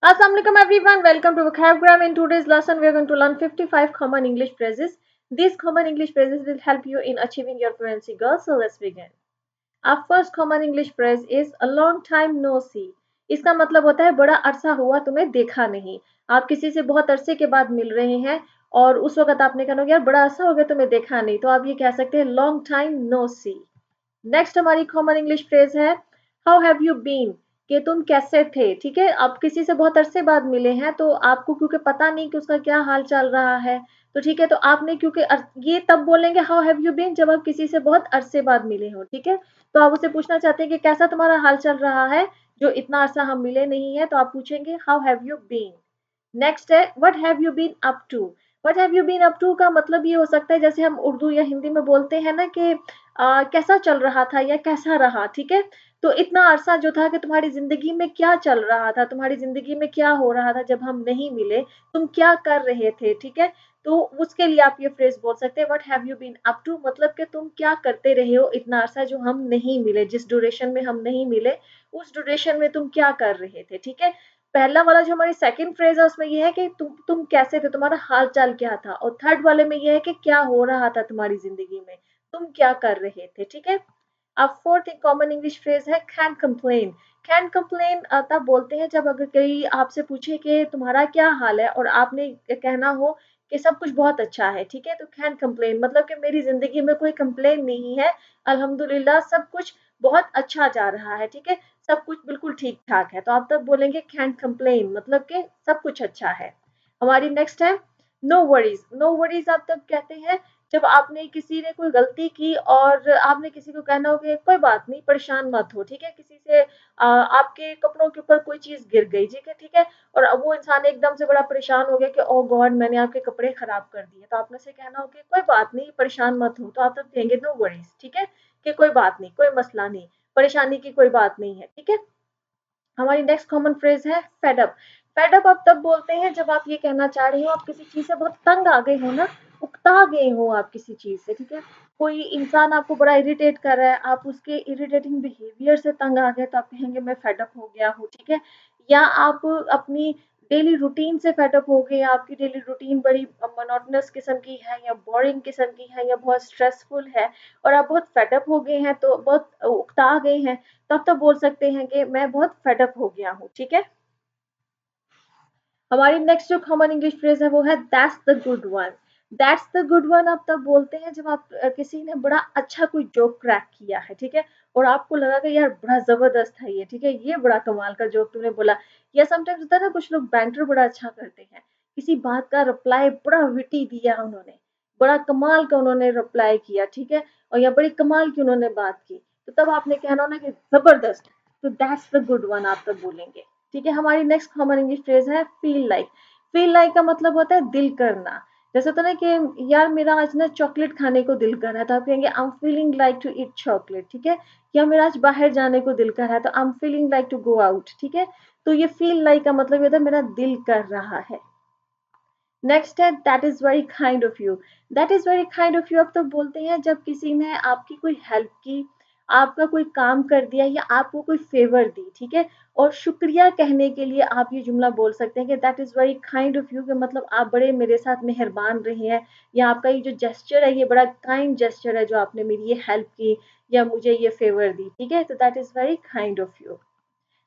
Assalamualaikum everyone, welcome to Vocabgram. In today's lesson, we are going to learn 55 common English phrases. These common English phrases will help you in achieving your fluency goals. So let's begin. Our first common English phrase is a long time no see. इसका मतलब होता है बड़ा अरसा हुआ तुम्हें देखा नहीं। आप किसी से बहुत अरसे के बाद मिल रहे हैं और उस वक्त आपने कहा यार बड़ा अरसा हो गया तुम्हें देखा नहीं, तो आप ये कह सकते हैं लॉन्ग टाइम नो सी। नेक्स्ट हमारी कॉमन इंग्लिश फ्रेज है हाउ हैव यू बीन, कि तुम कैसे थे। ठीक है, आप किसी से बहुत अरसे बाद मिले हैं तो आपको क्योंकि पता नहीं कि उसका क्या हाल चल रहा है, तो ठीक है, तो आपने क्योंकि ये तब बोलेंगे हाउ हैव यू बीन जब आप किसी से बहुत अरसे बाद मिले हो। ठीक है, तो आप उससे पूछना चाहते हैं कि कैसा तुम्हारा हाल चल रहा है, जो इतना अरसा हम मिले नहीं है, तो आप पूछेंगे how have you been. Next है what have you been up to. What have you been up to का मतलब ये हो सकता है जैसे हम उर्दू या हिंदी में बोलते हैं ना कि कैसा चल रहा था या कैसा रहा। ठीक है, तो इतना अरसा जो था कि तुम्हारी जिंदगी में क्या चल रहा था, तुम्हारी जिंदगी में क्या हो रहा था जब हम नहीं मिले, तुम क्या कर रहे थे। ठीक है, तो उसके लिए आप ये फ्रेज बोल सकते हैं what have you been up to, मतलब कि तुम क्या करते रहे हो इतना अरसा जो हम नहीं मिले, जिस ड्यूरेशन में हम नहीं मिले उस ड्यूरेशन में तुम क्या कर रहे थे। ठीक है, पहला वाला जो हमारी सेकंड फ्रेज है उसमें ये है कि तुम कैसे थे, तुम्हारा हाल चाल क्या था, और थर्ड वाले में ये है कि क्या हो रहा था तुम्हारी जिंदगी में, तुम क्या कर रहे थे। ठीक है, अब फोर्थ एक कॉमन इंग्लिश फ्रेज है कैन कंप्लेन। कैन कंप्लेन तब बोलते हैं जब अगर कोई आपसे पूछे कि तुम्हारा क्या हाल है और आपने कहना हो कि सब कुछ बहुत अच्छा है। ठीक है, तो कैन कंप्लेन मतलब कि मेरी जिंदगी में कोई कंप्लेन नहीं है, अल्हम्दुलिल्लाह सब कुछ बहुत अच्छा जा रहा है। ठीक है, सब कुछ बिल्कुल ठीक ठाक है, तो आप तब बोलेंगे कैन कंप्लेन मतलब कि सब कुछ अच्छा है। हमारी नेक्स्ट है नो वरीज। नो वरीज आप तब कहते हैं जब आपने किसी ने कोई गलती की और आपने किसी को कहना हो कि कोई बात नहीं परेशान मत हो। ठीक है, किसी से आपके कपड़ों के ऊपर कोई चीज गिर गई। ठीक है, ठीक है, और अब वो इंसान एकदम से बड़ा परेशान हो गया कि ओ गॉड मैंने आपके कपड़े खराब कर दिए, तो आपने से कहना हो कि कोई बात नहीं परेशान मत हो, तो आप तब कहेंगे नो वरीज। ठीक है, कि कोई बात नहीं, कोई मसला नहीं, परेशानी की कोई बात नहीं है। ठीक है, हमारी नेक्स्ट कॉमन फ्रेज है फेड अप। फेड अप आप तब बोलते हैं जब आप ये कहना चाह रहे हो आप किसी चीज से बहुत तंग आ गए हो ना, उकता गए हो आप किसी चीज से। ठीक है, कोई इंसान आपको बड़ा इरिटेट कर रहा है, आप उसके इरिटेटिंग बिहेवियर से तंग आ गए, तो आप कहेंगे मैं फेड अप हो गया हूँ। ठीक है, या आप अपनी डेली रूटीन से फेड अप हो गए, आपकी डेली रूटीन बड़ी मोनोटोनस किस्म की है या बोरिंग किस्म की है या बहुत स्ट्रेसफुल है और आप बहुत फेड अप हो गए हैं, तो बहुत उकता गए हैं, तब तो बोल सकते हैं कि मैं बहुत फेड अप हो गया हूँ। ठीक है, हमारी नेक्स्ट जो कॉमन इंग्लिश फ्रेज है वो है that's the good one. That's the good one आप तब बोलते हैं जब आप किसी ने बड़ा अच्छा कोई जोक क्रैक किया है। ठीक है, और आपको लगा कि यार बड़ा जबरदस्त है ये। ठीक है, ये बड़ा कमाल का जोक तूने बोला। या समटाइम्स होता है ना कुछ लोग बैंटर बड़ा अच्छा करते हैं, किसी बात का रिप्लाई बड़ा विटी दिया उन्होंने, बड़ा कमाल का उन्होंने रिप्लाई किया। ठीक है, और या बड़ी कमाल की उन्होंने बात की, तो तब आपने कहना ना कि जबरदस्त, तो दैट्स द गुड वन आप तब बोलेंगे। ठीक है, हमारी नेक्स्ट कॉमन इंग्लिश फ्रेज है फील लाइक। फील लाइक का मतलब होता है दिल करना। जैसे होता है ना कि यार मेरा आज ना चॉकलेट खाने को दिल कर रहा है, तो आप कहेंगे I am feeling like to eat chocolate. ठीक है, या मेरा आज बाहर जाने को दिल कर रहा है, तो I am feeling like to go out. ठीक है, तो ये फील लाइक का मतलब ये होता है मेरा दिल कर रहा है। नेक्स्ट है that is very kind of you. That is very kind of you आप तो बोलते हैं जब किसी ने आपकी कोई हेल्प की, आपका कोई काम कर दिया या आपको कोई फेवर दी। ठीक है, और शुक्रिया कहने के लिए आप ये जुमला बोल सकते हैं कि that is very kind of you, कि मतलब आप बड़े मेरे साथ मेहरबान रहे हैं, या आपका ये जो जेस्चर है ये बड़ा काइंड जेस्चर है जो आपने मेरी ये हेल्प की या मुझे ये फेवर दी। ठीक है, तो that is very kind of you.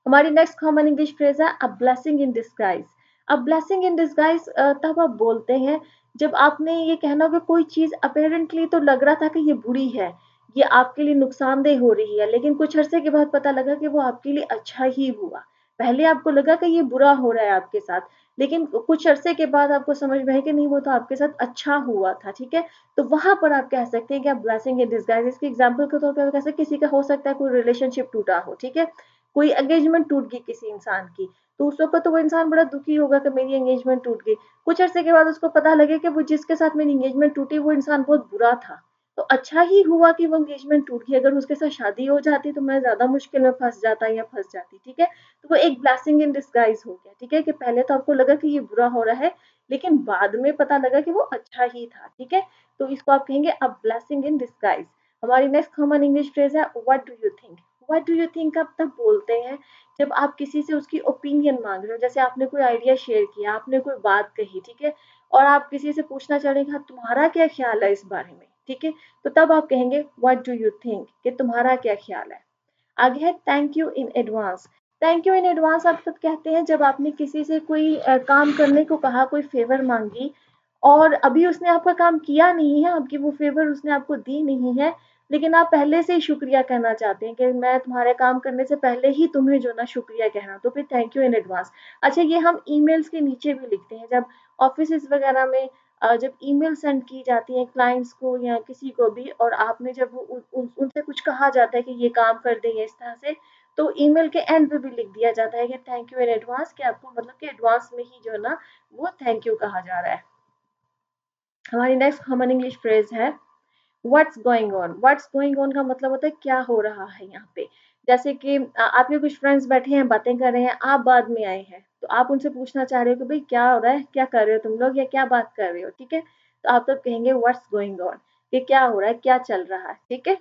हमारी नेक्स्ट कॉमन इंग्लिश फ्रेज है a blessing in disguise. A blessing in disguise तब आप बोलते हैं जब आपने ये कहना हो कि कोई चीज अपेरेंटली तो लग रहा था कि ये बुरी है, ये आपके लिए नुकसानदेह हो रही है, लेकिन कुछ अरसे के बाद पता लगा कि वो आपके लिए अच्छा ही हुआ। पहले आपको लगा कि ये बुरा हो रहा है आपके साथ, लेकिन कुछ अरसे के बाद आपको समझ में है कि नहीं वो तो आपके साथ अच्छा हुआ था। ठीक है, तो वहां पर आप कह सकते हैं कि आप ब्लेसिंग इन डिस्गाइज। इसके एग्जाम्पल के तौर पर कैसे किसी का हो सकता है कोई रिलेशनशिप टूटा हो। ठीक है, कोई एंगेजमेंट टूट गई किसी इंसान की, तो उस वक्त तो वो इंसान बड़ा दुखी होगा कि मेरी एंगेजमेंट टूट गई। कुछ अरसे के बाद उसको पता लगे कि वो जिसके साथ मेरी एंगेजमेंट टूटी वो इंसान बहुत बुरा था, तो अच्छा ही हुआ कि वो एंगेजमेंट टूट गई। अगर उसके साथ शादी हो जाती तो मैं ज्यादा मुश्किल में फंस जाता या फंस जाती। ठीक है, तो वो एक ब्लेसिंग इन डिस्गाइज हो गया। ठीक है, कि पहले तो आपको लगा कि ये बुरा हो रहा है, लेकिन बाद में पता लगा कि वो अच्छा ही था। ठीक है, तो इसको आप कहेंगे अ ब्लेसिंग इन डिस्गाइज। हमारी नेक्स्ट कॉमन इंग्लिश फ्रेज है what do you think. What do you think आप तब बोलते हैं जब आप किसी से उसकी ओपिनियन मांग रहे हो। जैसे आपने कोई आइडिया शेयर किया, आपने कोई बात कही, ठीक है, और आप किसी से पूछना चाह रहे हैं कि हाँ, तुम्हारा क्या ख्याल है इस बारे में, ठीक है, तो तब आप कहेंगे व्हाट डू यू थिंक, कि तुम्हारा क्या ख्याल है। आगे है thank you in advance. Thank you in advance आप तब कहते हैं जब आपने किसी से कोई काम करने को कहा, कोई फेवर मांगी, और अभी उसने आपका काम किया नहीं है, आपकी वो फेवर उसने आपको दी नहीं है, लेकिन आप पहले से ही शुक्रिया कहना चाहते हैं कि मैं तुम्हारे काम करने से पहले ही तुम्हें जो ना शुक्रिया कहना, तो फिर थैंक यू इन एडवांस। अच्छा, ये हम ईमेल्स के नीचे भी लिखते हैं, जब ऑफिस वगैरह में जब ईमेल सेंड की जाती है क्लाइंट्स को या किसी को भी, और आपने जब उनसे कुछ कहा जाता है कि ये काम कर देंगे इस तरह से, तो ईमेल के एंड पे भी लिख दिया जाता है कि थैंक यू इन एडवांस, कि आपको मतलब कि एडवांस में ही जो है ना वो थैंक यू कहा जा रहा है। हमारी नेक्स्ट कॉमन इंग्लिश फ्रेज है what's going on. What's going on का मतलब होता है क्या हो रहा है यहाँ पे। जैसे कि आपके कुछ फ्रेंड्स बैठे हैं, बातें कर रहे हैं, आप बाद में आए हैं, तो आप उनसे पूछना चाह रहे हो कि भाई क्या हो रहा है, क्या कर रहे हो तुम लोग, या क्या बात कर रहे हो, ठीक है, तो आप तब कहेंगे व्हाट्स गोइंग ऑन, कि क्या हो रहा है, क्या चल रहा है, ठीक है।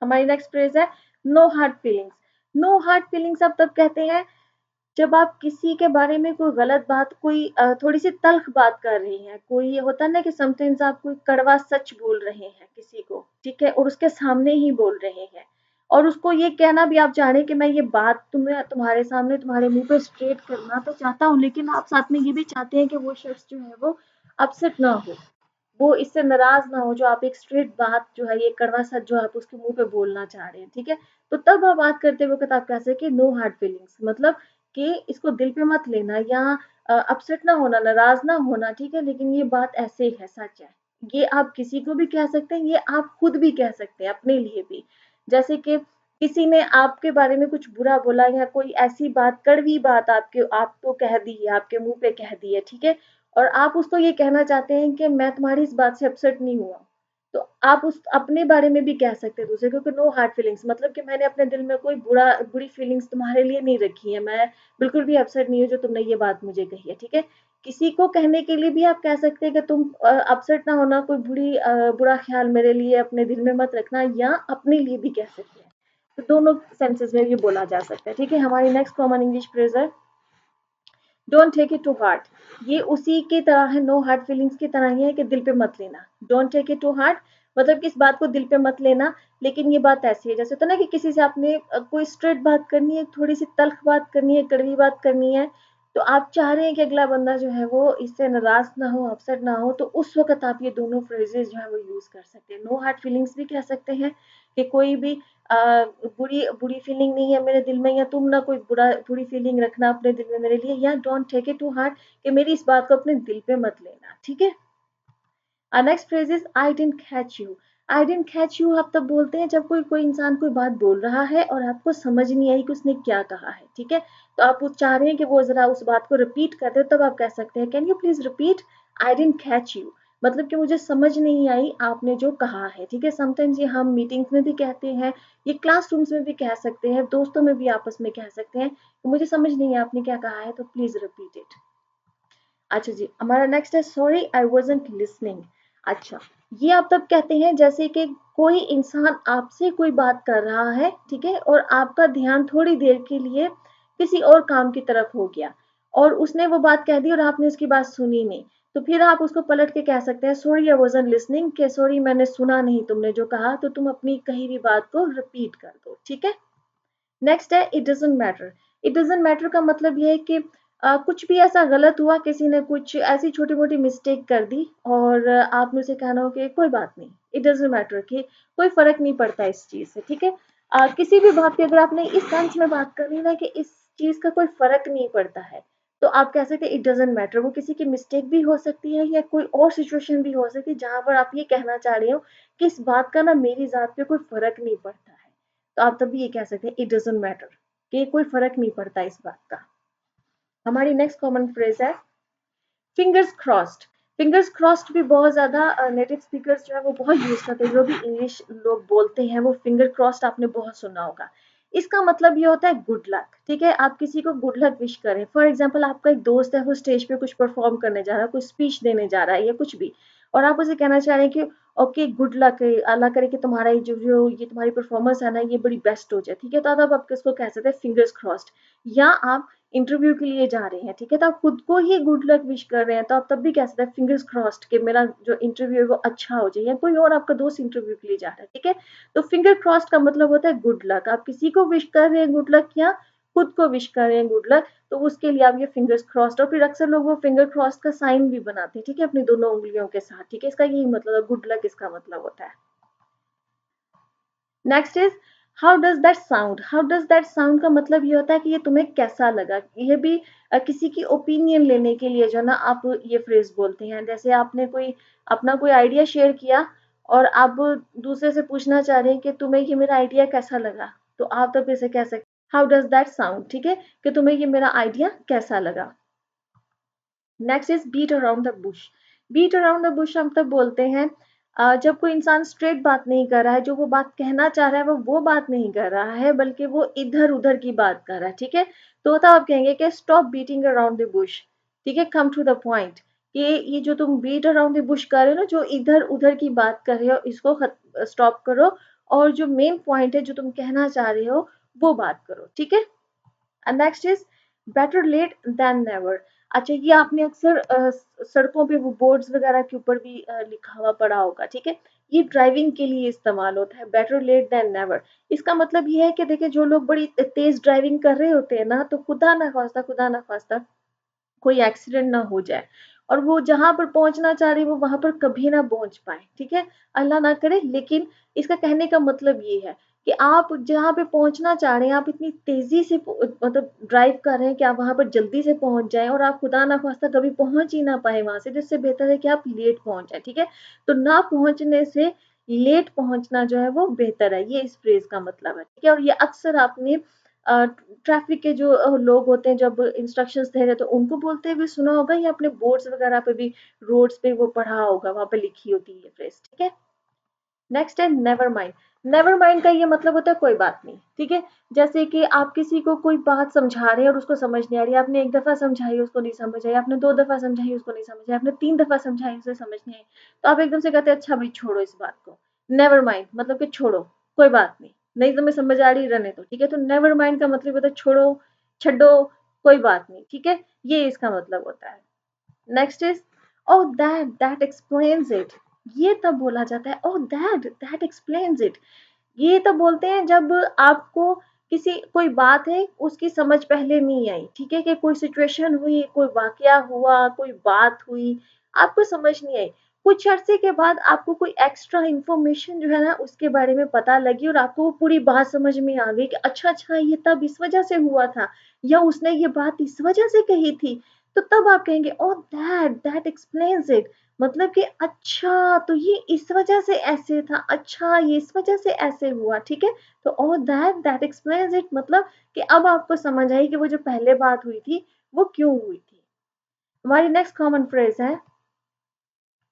हमारी नेक्स्ट फ्रेज है no hard feelings. No hard feelings आप तब कहते हैं जब आप किसी के बारे में कोई गलत बात, कोई थोड़ी सी तल्ख बात कर रही हैं, कोई ये होता है ना कि समटाइम्स आप कोई कड़वा सच बोल रहे हैं किसी को, ठीक है, और उसके सामने ही बोल रहे हैं, और उसको ये कहना भी आप चाह रहे हैं कि मैं ये बात तुम्हें तुम्हारे सामने तुम्हारे मुंह पे स्ट्रेट करना तो चाहता हूँ, लेकिन आप साथ में ये भी चाहते हैं कि वो शख्स जो है वो अपसेट ना हो, वो इससे नाराज ना हो, जो आप एक स्ट्रेट बात जो है, ये कड़वा सच जो आप उसके मुंह पे बोलना चाह रहे हैं, ठीक है, तो तब आप बात करते वक्त आप कह सकते नो हार्ड फीलिंग्स, मतलब कि इसको दिल पे मत लेना, या अपसेट ना होना, नाराज ना होना, ठीक है, लेकिन ये बात ऐसे ही है, सच है। ये आप किसी को भी कह सकते हैं, ये आप खुद भी कह सकते हैं अपने लिए भी। जैसे कि किसी ने आपके बारे में कुछ बुरा बोला, या कोई ऐसी बात, कड़वी बात आपके आपको कह दी है, आपके मुंह पे कह दी है, ठीक है, और आप उसको ये कहना चाहते हैं कि मैं तुम्हारी इस बात से अपसेट नहीं हुआ, तो आप उस अपने बारे में भी कह सकते हैं दूसरे को कि नो हार्ड फीलिंग्स, मतलब कि मैंने अपने दिल में कोई बुरी फीलिंग्स तुम्हारे लिए नहीं रखी है, मैं बिल्कुल भी अपसेट नहीं हूँ जो तुमने ये बात मुझे कही है, ठीक है। किसी को कहने के लिए भी आप कह सकते हैं कि तुम अपसेट ना होना, कोई बुरा ख्याल मेरे लिए अपने दिल में मत रखना, या अपने लिए भी कह सकते हैं, तो दोनों सेंसेस में ये बोला जा सकता है, ठीक है। हमारी नेक्स्ट कॉमन इंग्लिश फ्रेज है don't take it to heart. ये उसी की तरह है, नो हार्ड फीलिंग्स की तरह ही है कि दिल पे मत लेना। Don't take it to heart मतलब कि इस बात को दिल पे मत लेना, लेकिन ये बात ऐसी है जैसे होता है ना कि किसी से आपने कोई स्ट्रेट बात करनी है, थोड़ी सी तल्ख बात करनी है, कड़वी बात करनी है, तो आप चाह रहे हैं कि अगला बंदा जो है वो इससे नाराज ना हो, अपसेट ना हो, तो उस वक्त आप ये दोनों फ्रेजेस जो है वो यूज कर सकते हैं। नो हार्ड फीलिंग्स भी कह सकते हैं कि कोई भी बुरी बुरी फीलिंग नहीं है मेरे दिल में, या तुम ना कोई बुरी फीलिंग रखना अपने दिल में मेरे लिए, या don't take it to heart कि मेरी इस बात को अपने दिल पे मत लेना, ठीक है। Next phrase is I didn't catch you. I didn't catch you आप तब बोलते हैं जब कोई कोई इंसान कोई बात बोल रहा है और आपको समझ नहीं आई कि उसने क्या कहा है, ठीक है, तो आप वो चाह रहे हैं कि वो जरा उस बात को रिपीट कर दे, तब आप कह सकते हैं can you please repeat I didn't catch you, मतलब कि मुझे समझ नहीं आई आपने जो कहा है, ठीक है। समटाइम्स ये हम मीटिंग्स में भी कहते हैं, ये क्लासरूम्स में भी कह सकते हैं, दोस्तों में भी आपस में कह सकते हैं कि मुझे समझ नहीं है आपने क्या कहा है, तो प्लीज रिपीट इट। अच्छा जी, हमारा नेक्स्ट है सॉरी आई वाज़न्ट लिसनिंग। अच्छा, ये आप तब कहते हैं जैसे कि कोई इंसान आपसे कोई बात कर रहा है, ठीक है, और आपका ध्यान थोड़ी देर के लिए किसी और काम की तरफ हो गया, और उसने वो बात कह दी और आपने उसकी बात सुनी नहीं, तो फिर आप उसको पलट के कह सकते हैं सॉरी आई वाज़न्ट लिसनिंग, कि सॉरी मैंने सुना नहीं तुमने जो कहा, तो तुम अपनी कही हुई बात को रिपीट कर दो, ठीक है। नेक्स्ट है it doesn't matter. It doesn't matter का मतलब ये है कि कुछ भी ऐसा गलत हुआ, किसी ने कुछ ऐसी छोटी मोटी मिस्टेक कर दी, और आपने उसे कहना हो कि कोई बात नहीं, इट डजंट मैटर, कि कोई फर्क नहीं पड़ता इस चीज से, ठीक है। किसी भी बात पे अगर आपने इस सेंस में बात करनी ना कि इस चीज का कोई फर्क नहीं पड़ता है, तो आप कह सकते हैं इट डजंट मैटर। वो किसी की मिस्टेक भी हो सकती है, या कोई और सिचुएशन भी हो सकती है जहां पर आप ये कहना चाह रहे हो कि इस बात का ना मेरी जात पे कोई फर्क नहीं पड़ता है, तो आप तभी ये कह सकते हैं इट डजंट मैटर, कि कोई फर्क नहीं पड़ता इस बात का। हमारी नेक्स्ट कॉमन फ्रेज है फिंगर्स क्रॉस्ड। फिंगर्स क्रॉस्ड भी बहुत ज्यादा नेटिव स्पीकर्स जो है वो बहुत यूज करते हैं, जो भी इंग्लिश लोग बोलते हैं वो फिंगर क्रॉस्ड आपने बहुत सुना होगा। इसका मतलब ये होता है गुड लक, ठीक है, आप किसी को गुड लक विश करें। फॉर एग्जाम्पल आपका एक दोस्त है, वो स्टेज पे कुछ परफॉर्म करने जा रहा है, कुछ स्पीच देने जा रहा है, या कुछ भी, और आप उसे कहना चाह रहे हैं कि ओके गुड लक, अल्लाह करे कि तुम्हारा ये तुम्हारी परफॉर्मेंस है ना ये बड़ी बेस्ट हो जाए, ठीक है, तो आप किसको कह सकते हैं फिंगर्स क्रॉस्ड। या आप इंटरव्यू के लिए जा रहे हैं, ठीक है, तो आप खुद को ही गुड लक विश कर रहे हैं, तो आप तब भी कह सकते हैं फिंगर्स क्रॉस्ड कि मेरा जो इंटरव्यू है वो अच्छा हो जाए, या कोई और आपका दोस्त इंटरव्यू के लिए जा रहा है, ठीक है। तो फिंगर क्रॉस्ड का मतलब होता है गुड लक, आप किसी को विश कर रहे हैं गुड लक या खुद को विश कर रहे हैं गुड लक, तो उसके लिए आप ये फिंगर्स क्रॉस्ड, और फिर अक्सर लोग वो फिंगर क्रॉस्ड का साइन भी बनाते हैं, ठीक है, अपनी दोनों उंगलियों के साथ, ठीक है, इसका यही मतलब है, गुड लक इसका मतलब होता है। Next is how does that sound. How does that sound का मतलब ये होता है कि ये तुम्हें कैसा लगा। ये भी किसी की ओपिनियन लेने के लिए जो ना आप ये फ्रेज बोलते हैं। जैसे आपने कोई अपना कोई आइडिया शेयर किया और आप दूसरे से पूछना चाह रहे हैं कि तुम्हें ये मेरा आइडिया कैसा लगा, तो आप तब इसे कह सकते हाउ डज दैट साउंड, ठीक है, कि तुम्हें ये मेरा आइडिया कैसा लगा। Next is beat around the bush. Beat around the bush हम तब बोलते हैं जब कोई इंसान स्ट्रेट बात नहीं कर रहा है, जो वो बात कहना चाह रहा है वो बात नहीं कर रहा है, बल्कि वो इधर उधर की बात कर रहा है, ठीक है, तो तब आप कहेंगे कि stop beating around the Bush, ठीक है, कम टू द पॉइंट। कि ये जो तुम बीट अराउंड द बुश कर रहे हो ना, जो इधर उधर की बात कर रहे हो, इसको स्टॉप करो, और जो मेन पॉइंट है जो तुम कहना चाह रहे हो वो बात करो, ठीक है। Next is better late than never. अच्छा, ये आपने अक्सर सड़कों पे वो बोर्ड्स वगैरह के ऊपर भी लिखा हुआ पड़ा होगा, ठीक है। ये ड्राइविंग के लिए इस्तेमाल होता है, बेटर लेट देन नेवर। इसका मतलब ये है कि देखिए जो लोग बड़ी तेज ड्राइविंग कर रहे होते हैं ना, तो खुदा ना खास्ता कोई एक्सीडेंट ना हो जाए, और वो जहां पर पहुंचना चाह रही है वो वहां पर कभी ना पहुंच पाए, ठीक है, अल्लाह ना करे। लेकिन इसका कहने का मतलब ये है कि आप जहाँ पे पहुंचना चाह रहे हैं, आप इतनी तेजी से मतलब ड्राइव कर रहे हैं कि आप वहां पर जल्दी से पहुंच जाएं, और आप खुदा ना खास्ता कभी पहुंच ही ना पाए वहां से, जिससे बेहतर है कि आप लेट पहुंच जाए, ठीक है। तो ना पहुंचने से लेट पहुंचना जो है वो बेहतर है, ये इस फ्रेज का मतलब है, ठीक है। और ये अक्सर आपने ट्रैफिक के जो लोग होते हैं जब इंस्ट्रक्शंस दे रहे तो उनको बोलते हुए सुना होगा, या अपने बोर्ड्स वगैरह पे भी रोड्स पे वो पढ़ा होगा, वहां पे लिखी होती है ये फ्रेज, ठीक है। नेक्स्ट है नेवर माइंड। नेवर माइंड का ये मतलब होता है कोई बात नहीं, ठीक है। जैसे कि आप किसी को कोई बात समझा रहे हैं और उसको समझ नहीं आ रही, आपने एक दफा समझाई उसको नहीं समझ आई, आपने दो दफा समझाई उसको नहीं समझ आई, आपने तीन दफा समझाई उसे समझ नहीं आई, तो आप एकदम से कहते हैं अच्छा भाई छोड़ो इस बात को। नेवर माइंड मतलब कि छोड़ो, कोई बात नहीं, नहीं तुम्हें समझ आ रही रहने दो, ठीक है। तो नेवर माइंड का मतलब होता है छोड़ो, छड्डो, कोई बात नहीं, ठीक है, ये इसका मतलब होता है। Next is oh that explains it. ये तब बोला जाता है ओह दैट एक्सप्लेन्स इट। ये तब बोलते हैं जब आपको किसी कोई बात है उसकी समझ पहले नहीं आई, ठीक है, कि कोई सिचुएशन हुई, कोई वाकया हुआ, कोई बात हुई, आपको समझ नहीं आई, कुछ अरसे के बाद आपको कोई एक्स्ट्रा इंफॉर्मेशन जो है ना उसके बारे में पता लगी, और आपको वो पूरी बात समझ में आ गई कि अच्छा अच्छा ये तब इस वजह से हुआ था, या उसने ये बात इस वजह से कही थी, तो तब आप कहेंगे ओह दैट एक्सप्लेन्स इट। मतलब कि अच्छा तो ये इस वजह से ऐसे था, अच्छा ये इस वजह से ऐसे हुआ, ठीक है। तो ओह दैट एक्सप्लेन्स इट मतलब कि अब आपको समझ आई कि वो जो पहले बात हुई थी वो क्यों हुई थी। हमारी नेक्स्ट कॉमन फ्रेज है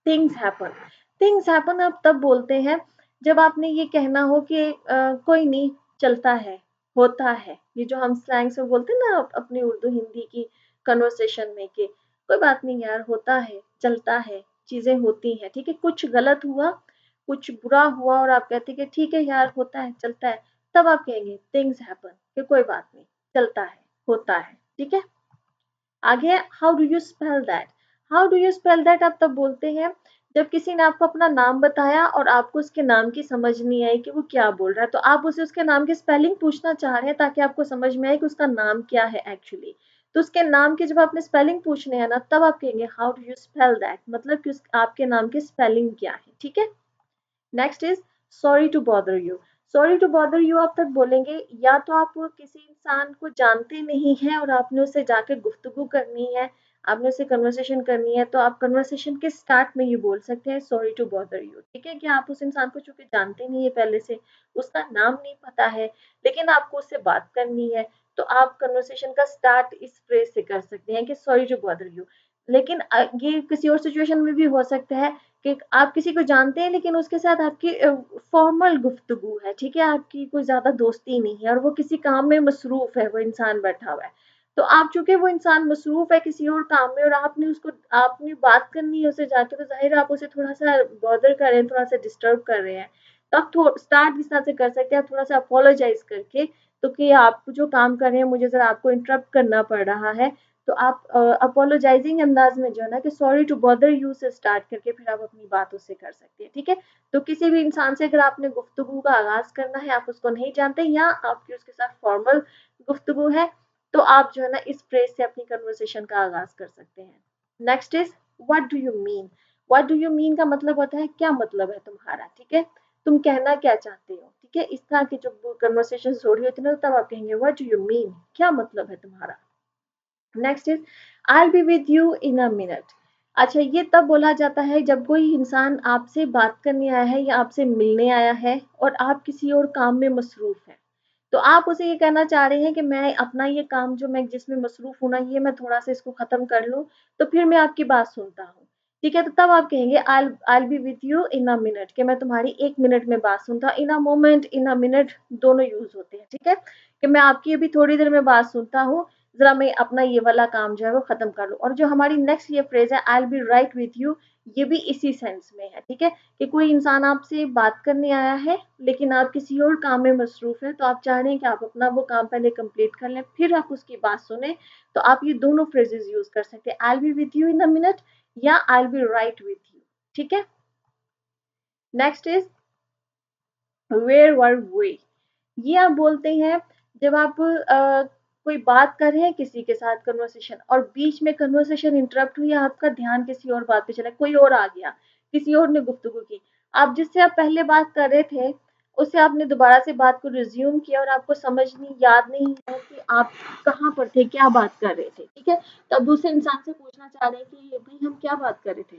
थिंग्स हैपन। थिंग्स हैपन आप तब बोलते हैं जब आपने ये कहना हो कि कोई नहीं, चलता है, होता है, ये जो हम स्लैंग्स में बोलते हैं ना अपनी उर्दू हिंदी की कन्वर्सेशन में, कि कोई बात नहीं यार, होता है, चलता है, चीजें होती हैं, ठीक है, कुछ गलत हुआ, कुछ बुरा हुआ, और आप कहते हैं कि ठीक है यार होता है, चलता है, तब आप कहेंगे थिंग्स हैपन, कि कोई बात नहीं, चलता है, होता है, ठीक है। आगे how do you spell that. How do you spell that आप तब बोलते हैं जब किसी ने आपको अपना नाम बताया और आपको उसके नाम की समझ नहीं आई कि वो क्या बोल रहा है, तो आप उसे उसके नाम की स्पेलिंग पूछना चाह रहे हैं ताकि आपको समझ में आए कि उसका नाम क्या है एक्चुअली। तो उसके नाम के जब आपने स्पेलिंग पूछने हैं ना, तब आप कहेंगे how do you spell that, मतलब कि आपके नाम की स्पेलिंग क्या है, ठीक है। Next is sorry to bother you. Sorry to bother you आप तक बोलेंगे या तो आप किसी इंसान को जानते नहीं हैं और आपने उससे जाके गुफ्तगू करनी है, आपने उससे कन्वर्सेशन करनी है, तो आप कन्वर्सेशन के स्टार्ट में ये बोल सकते हैं सॉरी टू बॉदर यू, ठीक है, कि आप उस इंसान को चूंकि जानते नहीं है पहले से, उसका नाम नहीं पता है, लेकिन आपको उससे बात करनी है, तो आप कन्वर्सेशन का स्टार्ट इस फ्रेज से कर सकते हैं कि सॉरी टू बॉदर यू। लेकिन ये किसी और सिचुएशन में भी हो सकता है कि आप किसी को जानते हैं लेकिन उसके साथ आपकी फॉर्मल गुफ्तगू है, ठीक है, आपकी कोई ज्यादा दोस्ती नहीं है और वो किसी काम में मसरूफ है, वो इंसान बैठा हुआ है, तो आप चूंकि वो इंसान मसरूफ है किसी और काम में और आपने बात करनी है उसे जाके, तो जाहिर है आप उसे थोड़ा सा बॉदर कर रहे हैं, थोड़ा सा डिस्टर्ब कर रहे हैं। तो आप स्टार्ट इस तरह से कर सकते हैं, आप थोड़ा सा अपोलोजाइज करके, तो कि आप जो काम कर रहे हैं मुझे जरा आपको इंटरप्ट करना पड़ रहा है, तो आप अपोलोजाइजिंग अंदाज में जो है ना कि सॉरी टू बॉदर यू से स्टार्ट करके फिर आप अपनी बात उससे कर सकते हैं। ठीक है, तो किसी भी इंसान से अगर आपने गुफ्तगू का आगाज करना है, आप उसको नहीं जानते या आपकी उसके साथ फॉर्मल गुफ्तगू है, तो आप जो है ना इस फ्रेज से अपनी कन्वर्सेशन का आगाज कर सकते हैं। Next is what do you mean. What do you mean का मतलब होता है क्या मतलब है तुम्हारा, ठीक है, तुम कहना क्या चाहते हो। ठीक है, इस तरह की जो कन्वर्सेशन हो रही होती है ना, तब आप कहेंगे व्हाट डू यू मीन, क्या मतलब है तुम्हारा। Next is I will be with you in a minute. अच्छा, ये तब बोला जाता है जब कोई इंसान आपसे बात करने आया है या आपसे मिलने आया है और आप किसी और काम में मसरूफ हैं। तो आप उसे ये कहना चाह रहे हैं कि मैं अपना ये काम जो मैं जिसमें मसरूफ हूं ना, ये मैं थोड़ा सा इसको खत्म कर लूं, तो फिर मैं आपकी बात सुनता हूँ। ठीक है, तो तब आप कहेंगे I be with you in a minute, कि मैं तुम्हारी 1 मिनट में बात सुनता हूँ। In a moment, in a minute दोनों यूज होते हैं। ठीक है, कि मैं आपकी अभी थोड़ी देर में बात सुनता हूँ, जरा मैं अपना ये वाला काम जो है वो खत्म कर लूँ। और जो हमारी नेक्स्ट ये फ्रेज है आई बी राइट विथ यू, ये भी इसी सेंस में है। ठीक है, कि कोई इंसान आपसे बात करने आया है लेकिन आप किसी और काम में मसरूफ हैं, तो आप चाह रहे हैं कि आप अपना वो काम पहले कंप्लीट कर लें फिर आप उसकी बात सुने, तो आप ये दोनों फ्रेजेस यूज कर सकते हैं, I be with you in a minute या I be right with you. ठीक है, next is where were we. ये आप बोलते हैं जब आप कोई बात कर रहे हैं किसी के साथ कन्वर्सेशन, और बीच में कन्वर्सेशन इंटरप्ट हुई, आपका ध्यान किसी और बात पे चला, कोई और आ गया, किसी और ने गुफ्तगू की, आप जिससे आप पहले बात कर रहे थे उससे आपने दोबारा से बात को रिज्यूम किया और आपको समझ नहीं, याद नहीं है कि आप कहाँ पर थे, क्या बात कर रहे थे। ठीक है, तो अब दूसरे इंसान से पूछना चाह रहे हैं कि भाई हम क्या बात कर रहे थे,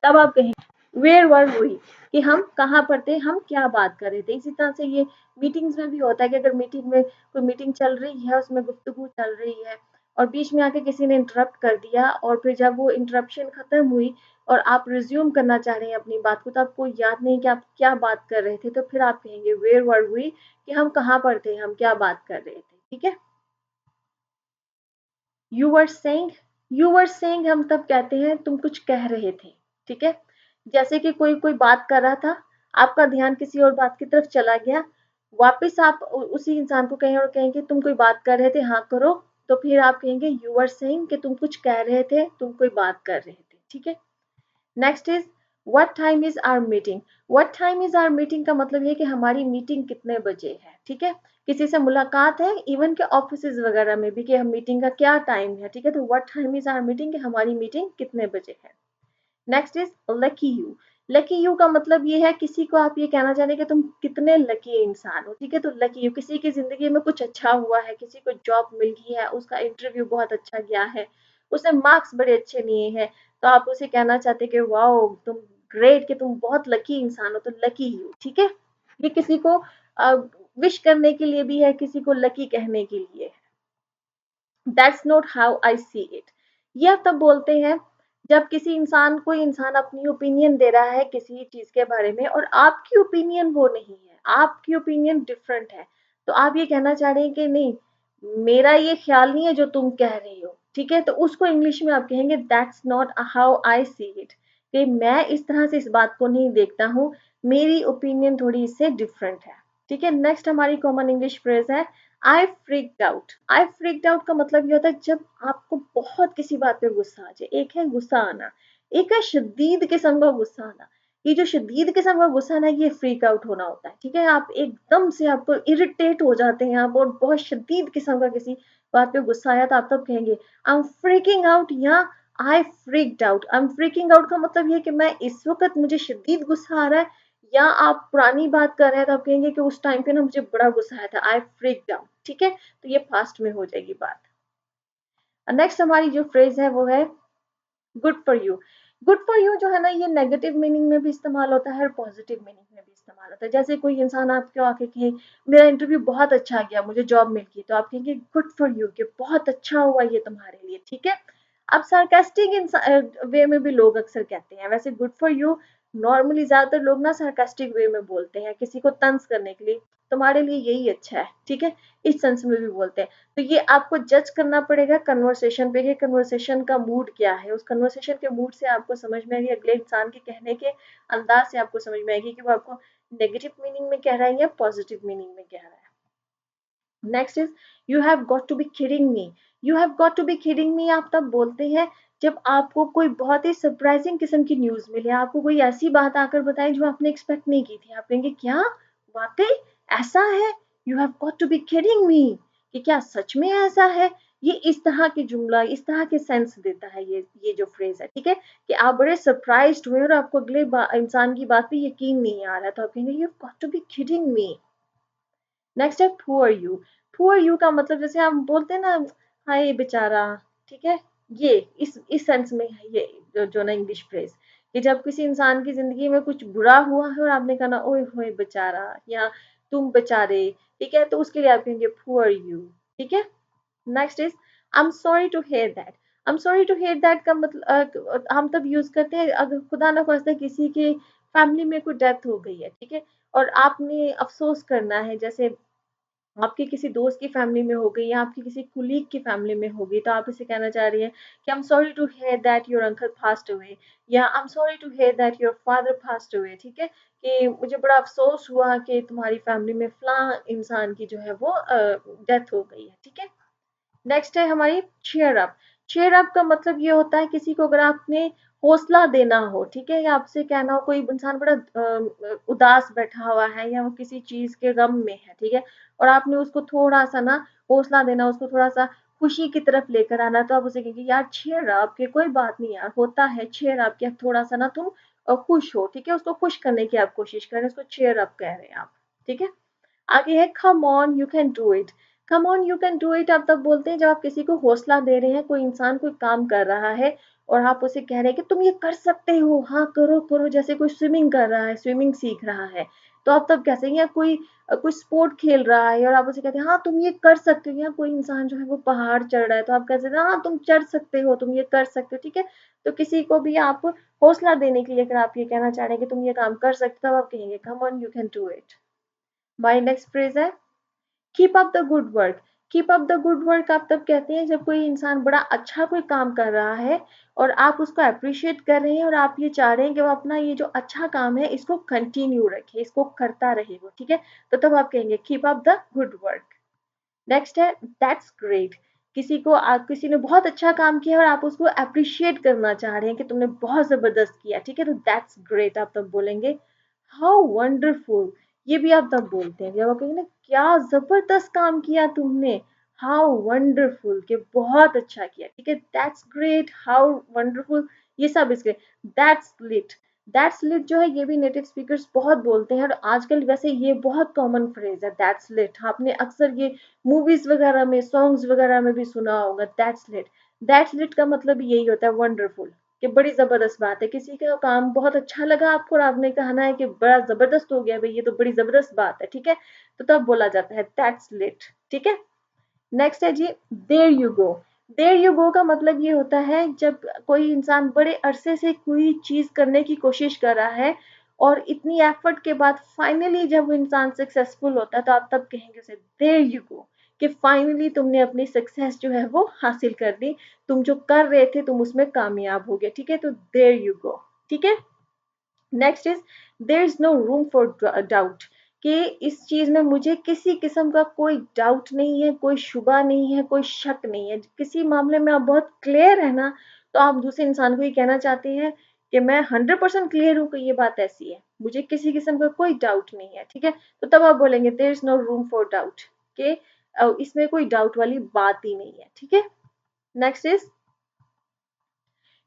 तब आप कहें वेयर वर वी, कि हम कहाँ पर थे, हम क्या बात कर रहे थे। इसी तरह से ये मीटिंग्स में भी होता है कि अगर मीटिंग में कोई मीटिंग चल रही है, उसमें गुफ्तगू चल रही है और बीच में आके किसी ने इंटरप्ट कर दिया, और फिर जब वो इंटरप्शन खत्म हुई और आप रिज्यूम करना चाह रहे हैं अपनी बात को, तो आपको याद नहीं कि आप क्या बात कर रहे थे, तो फिर आप कहेंगे वेयर वर वी, कि हम कहाँ पर थे, हम क्या बात कर रहे थे। ठीक है, you were saying. You were saying हम तब कहते हैं तुम कुछ कह रहे थे। ठीक है, जैसे कि कोई कोई बात कर रहा था, आपका ध्यान किसी और बात की तरफ चला गया, वापस आप उसी इंसान को कहें और कहेंगे तुम कोई बात कर रहे थे, हाँ करो, तो फिर आप कहेंगे यू वर सेइंग कि तुम कुछ कह रहे थे, तुम कोई बात कर रहे थे। ठीक है, next is what time is our meeting. What time is our meeting का मतलब ये कि हमारी मीटिंग कितने बजे है। ठीक है, किसी से मुलाकात है, इवन के ऑफिस वगैरह में भी, कि हम मीटिंग का क्या टाइम है। ठीक है, तो what time is our meeting, कि हमारी मीटिंग कितने बजे है। Next is lucky you. Lucky you का मतलब ये है किसी को आप ये कहना चाह रहे हैं कि तुम कितने लकी इंसान हो। ठीक है, तो लकी यू, किसी की जिंदगी में कुछ अच्छा हुआ है, किसी को जॉब मिल गई है, उसका इंटरव्यू बहुत अच्छा गया है, उसने मार्क्स बड़े अच्छे लिए हैं, तो आप उसे कहना चाहते कि वाओ तुम ग्रेट, कि तुम बहुत लकी इंसान हो, तो लकी यू। ठीक है, ये किसी को विश करने के लिए भी है, किसी को लकी कहने के लिए है। That's not how I see it. ये आप तब बोलते हैं जब कोई इंसान अपनी ओपिनियन दे रहा है किसी चीज के बारे में और आपकी ओपिनियन वो नहीं है, आपकी ओपिनियन डिफरेंट है, तो आप ये कहना चाह रहे हैं कि नहीं, मेरा ये ख्याल नहीं है जो तुम कह रही हो। ठीक है, तो उसको इंग्लिश में आप कहेंगे that's not how I see it, कि मैं इस तरह से इस बात को नहीं देखता हूँ, मेरी ओपिनियन थोड़ी इससे डिफरेंट है। ठीक है, नेक्स्ट हमारी कॉमन इंग्लिश फ्रेज है आई फ्रीक्ड आउट। आई फ्रीक्ड आउट का मतलब ये होता है जब आपको बहुत किसी बात पे गुस्सा आ जाए। एक है गुस्सा आना, एक है शदीद किस्म का गुस्सा आना। ये जो शदीद किस्म का गुस्सा ना, ये फ्रीक आउट होना होता है। ठीक है, आप एकदम से आपको इरिटेट हो जाते हैं आप, और बहुत शदीद किस्म का किसी बात पे गुस्सा आया, तो आप तब कहेंगे आई एम फ्रीकिंग आउट या I freaked out. I am freaking out का मतलब ये कि मैं इस वक्त मुझे शदीद गुस्सा आ रहा है, या आप पुरानी बात कर रहे हैं तो आप कहेंगे कि उस टाइम पे ना मुझे बड़ा गुस्सा आया था, आई फ्रीक्ड आउट। ठीक है, तो ये पास्ट में हो जाएगी बात। नेक्स्ट हमारी जो फ्रेज है वो है good for you. Good for you जो है ना, ये नेगेटिव मीनिंग में भी इस्तेमाल होता है और पॉजिटिव मीनिंग में भी इस्तेमाल होता है। जैसे कोई इंसान आपको आके कहे मेरा इंटरव्यू बहुत अच्छा गया, मुझे जॉब मिल गई, तो आप कहेंगे गुड फॉर यू, कि बहुत अच्छा हुआ ये तुम्हारे लिए। ठीक है, अब सार्केस्टिक वे में भी लोग अक्सर कहते हैं, वैसे गुड फॉर यू नॉर्मली ज्यादातर लोग ना सार्कास्टिक वे में बोलते हैं किसी को तंज करने के लिए, तुम्हारे लिए यही अच्छा है, ठीक है, इस सेंस में भी बोलते हैं। तो ये आपको जज करना पड़ेगा कन्वर्सेशन पे कि कन्वर्सेशन का मूड क्या है, उस कन्वर्सेशन के मूड से आपको समझ में आएगी, अगले इंसान के कहने के अंदाज से आपको समझ में आएगी कि वो आपको नेगेटिव मीनिंग में कह रहा है या पॉजिटिव मीनिंग में कह रहा है। Next is you have got to be kidding me. You have got to be kidding me आप तब बोलते हैं जब आपको कोई बहुत ही सरप्राइजिंग किस्म की न्यूज मिले, आपको कोई ऐसी बात आकर बताए जो आपने एक्सपेक्ट नहीं की थी, आप कहेंगे क्या वाकई ऐसा है, you have got to be kidding me, कि क्या सच में ऐसा है। ये इस तरह के जुमला, इस तरह के सेंस देता है ये जो फ्रेज है, ठीक है, कि आप बड़े सरप्राइज्ड हुए और आपको अगले इंसान की बात पे यकीन नहीं आ रहा, तो आप कहेंगे you have got to be kidding me. Next है पुअर यू। पुअर यू का मतलब जैसे हम बोलते हैं ना, हाय बेचारा, ठीक है, ये इस सेंस में है ये जो ना इंग्लिश फ्रेज, कि जब किसी इंसान की जिंदगी में कुछ बुरा हुआ है और आपने कहा ना ओए होए बेचारा या तुम बेचारे, ठीक है, तो उसके लिए आप कहेंगे पुअर यू, ठीक है। Next is I am sorry to hear that. I am sorry to hear that का मतलब हम तब यूज करते हैं अगर खुदा ना खास्ता किसी के फैमिली में कोई डेथ हो गई है, ठीक है, और आपने अफसोस करना है, जैसे आपके किसी दोस्त की फैमिली में हो गई या आपकी किसी कुलीग की फैमिली में होगी, तो आप इसे कहना चाह रही हैं कि I am sorry to hear that your uncle passed away, या I am sorry to hear that your father passed away, ठीक है, कि मुझे बड़ा अफसोस हुआ कि तुम्हारी फैमिली में फला इंसान की जो है वो डेथ हो गई है, ठीक है। नेक्स्ट है हमारी चीयर अप। चीयर अप का मतलब ये होता है किसी को अगर आपने हौसला देना हो, ठीक है, या आपसे कहना हो कोई इंसान बड़ा उदास बैठा हुआ है या वो किसी चीज के गम में है, ठीक है, और आपने उसको थोड़ा सा ना हौसला देना, उसको थोड़ा सा खुशी की तरफ लेकर आना, तो आप उसे कहेंगे यार चीयर अप, के कोई बात नहीं यार, होता है, चीयर अप, के थोड़ा सा ना तुम खुश हो, ठीक है, उसको खुश करने की आप कोशिश करें, उसको चीयर अप कह रहे हैं आप, ठीक है। आगे है come on you can do it. Come on you can do it आप तब बोलते हैं जब आप किसी को हौसला दे रहे हैं, कोई इंसान कोई काम कर रहा है और आप उसे कह रहे हैं कि तुम ये कर सकते हो, हाँ करो करो, जैसे कोई स्विमिंग कर रहा है, स्विमिंग सीख रहा है, तो आप तब कैसे, या कोई स्पोर्ट खेल रहा है और आप उसे कहते हैं हाँ तुम ये कर सकते हो, या कोई इंसान जो है वो पहाड़ चढ़ रहा है तो आप कहते हैं हाँ तुम चढ़ सकते हो, तुम ये कर सकते हो, ठीक है। तो किसी को भी आप हौसला देने के लिए अगर आप ये कहना चाह रहे हैं कि तुम ये काम कर सकते हो, तब आप कहेंगे come on you can do it. हमारी नेक्स्ट फ्रेज है keep up the good work. Keep up the good work आप तब कहते हैं जब कोई इंसान बड़ा अच्छा कोई काम कर रहा है और आप उसको अप्रिशिएट कर रहे हैं और आप ये चाह रहे हैं कि वो अपना ये जो अच्छा काम है इसको कंटिन्यू रखे, इसको करता रहे वो, ठीक है, तो तब आप कहेंगे keep up the good work. Next है दैट्स ग्रेट। किसी ने बहुत अच्छा काम किया और आप उसको अप्रिशिएट करना चाह रहे हैं कि तुमने बहुत जबरदस्त किया, ठीक है, तो दैट्स ग्रेट आप तब बोलेंगे। हाउ वंडरफुल, ये भी आप तब बोलते हैं जब आप कहेंगे ना क्या जबरदस्त काम किया तुमने, हाउ वंडरफुल, के बहुत अच्छा किया, ठीक है, दैट्स ग्रेट, हाउ वंडरफुल, ये सब इसके। That's lit. दैट्स लिट जो है ये भी नेटिव स्पीकर्स बहुत बोलते हैं और आजकल वैसे ये बहुत कॉमन फ्रेज है दैट्स लिट, आपने अक्सर ये मूवीज वगैरह में, सॉन्ग्स वगैरह में भी सुना होगा दैट्स लिट। दैट्स लिट का मतलब यही होता है वंडरफुल, कि बड़ी जबरदस्त बात है, किसी का काम बहुत अच्छा लगा आपको और आपने कहना है कि बड़ा जबरदस्त हो गया भाई, ये तो बड़ी जबरदस्त बात है, ठीक है, तो तब बोला जाता है दैट्स लिट, ठीक है। नेक्स्ट है जी there you go. There you go का मतलब ये होता है जब कोई इंसान बड़े अरसे से कोई चीज करने की कोशिश कर रहा है और इतनी एफर्ट के बाद फाइनली जब वो इंसान सक्सेसफुल होता है, तो आप तब कहेंगे उसे देयर यू गो, कि फाइनली तुमने अपनी सक्सेस जो है वो हासिल कर ली, तुम जो कर रहे थे तुम उसमें कामयाब हो गए, ठीक है, तो देयर यू गो, ठीक है। Next is there is no room for doubt, कि इस चीज में मुझे किसी किस्म का कोई डाउट नहीं है, कोई शुबा नहीं है, कोई शक नहीं है, किसी मामले में आप बहुत क्लियर है ना, तो आप दूसरे इंसान को ये कहना चाहते हैं कि मैं 100% क्लियर हूँ कि ये बात ऐसी है, मुझे किसी किस्म का कोई डाउट नहीं है, ठीक है, तो तब आप बोलेंगे there is no room for doubt, कि इसमें कोई डाउट वाली बात ही नहीं है, ठीक है। Next is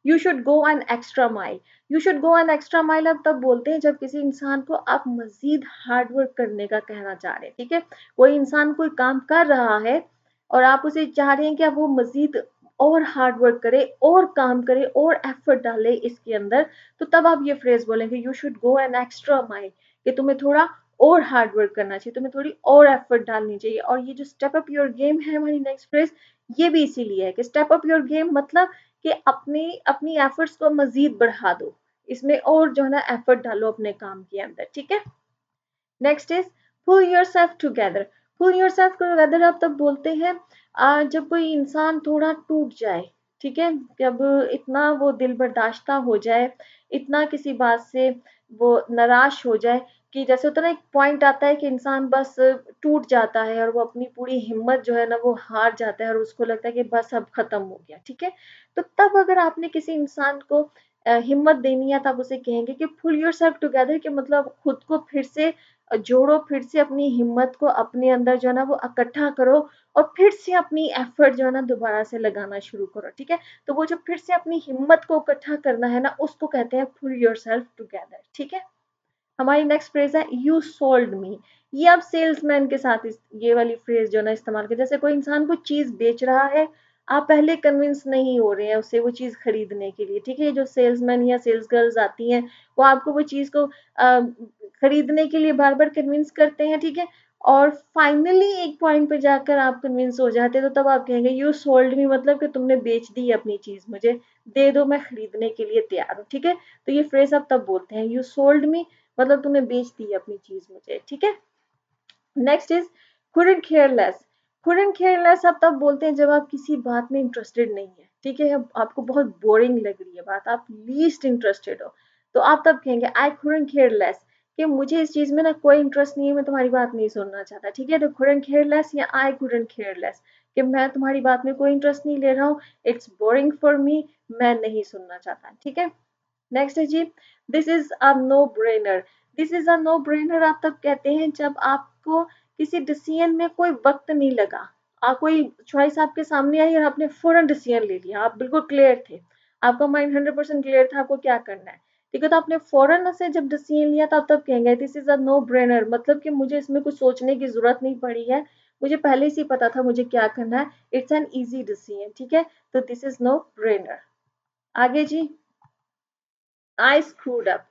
you should go an extra mile. You should go an extra mile आप तब बोलते हैं जब किसी इंसान को आप मजीद हार्ड वर्क करने का कहना चाह रहे हैं, ठीक है, कोई इंसान कोई काम कर रहा है और आप उसे चाह रहे हैं कि आप वो मजीद और हार्ड वर्क करे और काम करे और एफर्ट डाले इसके अंदर, तो तब आप ये फ्रेज बोलेंगे you should go an extra mile, कि तुम्हें थोड़ा और हार्ड वर्क करना चाहिए, तुम्हें थोड़ी और एफर्ट डालनी चाहिए। और ये जो स्टेप अप योर गेम है हमारी नेक्स्ट फ्रेज, ये भी इसीलिए है कि स्टेप अप योर गेम मतलब कि अपनी अपनी एफर्ट्स को मजीद बढ़ा दो, इसमें और जो है ना एफर्ट डालो अपने काम के अंदर, ठीक है। Next is pull yourself together. Pull yourself together आप तब बोलते हैं जब कोई इंसान थोड़ा टूट जाए, ठीक है, जब इतना वो दिल बर्दाश्ता हो जाए, इतना किसी बात से वो निराश हो जाए कि जैसे होता है ना एक पॉइंट आता है कि इंसान बस टूट जाता है और वो अपनी पूरी हिम्मत जो है ना वो हार जाता है और उसको लगता है कि बस अब खत्म हो गया, ठीक है। तो तब अगर आपने किसी इंसान को हिम्मत देनी है तब उसे कहेंगे कि पुल योरसेल्फ टुगेदर, के मतलब खुद को फिर से जोड़ो, फिर से अपनी हिम्मत को अपने अंदर जो है ना वो इकट्ठा करो और फिर से अपनी एफर्ट जो है ना दोबारा से लगाना शुरू करो, ठीक है। तो वो जो फिर से अपनी हिम्मत को इकट्ठा करना है ना उसको कहते हैं पुल योरसेल्फ टुगेदर, ठीक है। हमारी नेक्स्ट फ्रेज है यू सोल्ड मी। ये आप सेल्समैन के साथ ये वाली फ्रेज जो है ना इस्तेमाल कर, जैसे कोई इंसान को चीज बेच रहा है, आप पहले कन्विंस नहीं हो रहे हैं उससे वो चीज खरीदने के लिए, ठीक है। जो सेल्समैन या सेल्स गर्ल्स आती हैं वो आपको वो चीज को खरीदने के लिए बार बार कन्विंस करते हैं, ठीक है। और फाइनली एक पॉइंट पे जाकर आप कन्विंस हो जाते हैं तो तब आप कहेंगे यू सोल्ड मी, मतलब कि तुमने बेच दी अपनी चीज, मुझे दे दो, मैं खरीदने के लिए तैयार हूँ, ठीक है। तो ये फ्रेज आप तब बोलते हैं यू सोल्ड मी, मतलब तूने बेच दी अपनी चीज मुझे, ठीक है। Next is couldn't care less। couldn't care less आप तब बोलते हैं जब आप किसी बात में इंटरेस्टेड नहीं है, ठीक है, आपको बहुत बोरिंग लग रही है बात, आप लीस्ट इंटरेस्टेड हो, तो आप तब कहेंगे आई couldn't care less, कि मुझे इस चीज में ना कोई इंटरेस्ट नहीं है, मैं तुम्हारी बात नहीं सुनना चाहता, ठीक है। तो couldn't care less या आई couldn't care less, कि मैं तुम्हारी बात में कोई इंटरेस्ट नहीं ले रहा हूँ, इट्स बोरिंग फॉर मी, मैं नहीं सुनना चाहता, ठीक है। नेक्स्ट है जी this is a no brainer. This is a no brainer आप तब कहते हैं जब आपको किसी डिसीजन में कोई वक्त नहीं लगा, कोई चॉइस आपके सामने आई और आपने फौरन डिसीजन ले लिया, आप बिल्कुल क्लियर थे, आपका माइंड 100% क्लियर था आपको क्या करना है, ठीक है। तो आपने फौरन से जब डिसीजन लिया तब कहेंगे this is a no brainer, मतलब कि मुझे इसमें कुछ सोचने की जरूरत नहीं पड़ी है, मुझे पहले से ही पता था मुझे क्या करना है, इट्स एन इजी डिसीजन, ठीक है। तो दिस इज नो ब्रेनर। आगे gee I screwed up.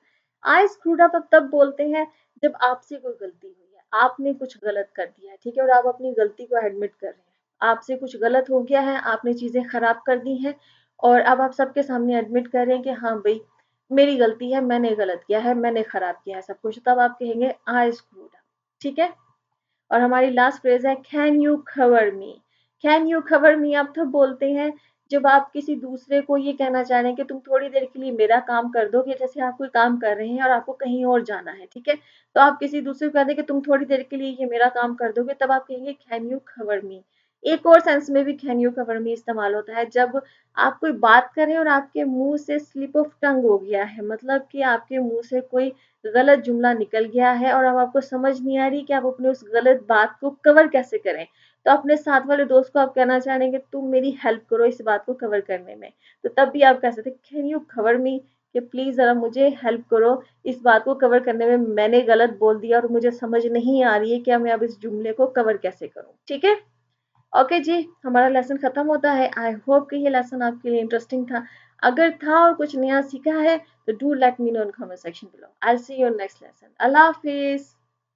I screwed up अब तब बोलते हैं जब आपसे कोई गलती हुई है, आपने कुछ गलत कर दिया है, ठीक है, और आप अपनी गलती को एडमिट कर रहे हैं, आपसे कुछ गलत हो गया है, आपने चीजें खराब कर दी हैं और अब आप सबके सामने एडमिट कर रहे हैं कि हाँ भाई मेरी गलती है, मैंने गलत किया है, मैंने खराब किया है सब कुछ, तब आप कहेंगे आई स्क्रूड अप, ठीक है। और हमारी लास्ट फ्रेज है can you cover me. Can you cover मी आप तब बोलते हैं जब आप किसी दूसरे को ये कहना चाह रहे हैं कि तुम थोड़ी देर के लिए मेरा काम कर दो, कि जैसे आप कोई काम कर रहे हैं और आपको कहीं और जाना है, ठीक है, तो आप किसी दूसरे को कहते हैं कि तुम थोड़ी देर के लिए ये मेरा काम कर दोगे, तब आप कहेंगे कैन यू कवर मी। एक और सेंस में भी कैन यू कवर मी इस्तेमाल होता है जब आप कोई बात करें और आपके मुंह से स्लिप ऑफ टंग हो गया है, मतलब कि आपके मुंह से कोई गलत जुमला निकल गया है और अब आपको समझ नहीं आ रही कि आप अपने उस गलत बात को कवर कैसे करें, तो अपने साथ वाले दोस्त को आप कहना चाहेंगे तुम मेरी हेल्प करो इस बात को कवर करने में, तो तब भी आप कह सकते कैन यू कवर मी, कि प्लीज जरा मुझे हेल्प करो इस बात को कवर करने में, मैंने गलत बोल दिया और मुझे समझ नहीं आ रही है कि मैं अब इस जुमले को कवर कैसे करूं, ठीक है। ओके जी, हमारा लेसन खत्म होता है। आई होप कि ये लेसन आपके लिए इंटरेस्टिंग था, अगर था और कुछ नया सीखा है तो do let me know in comment section below. I see you next lesson. अल्लाह हाफिज।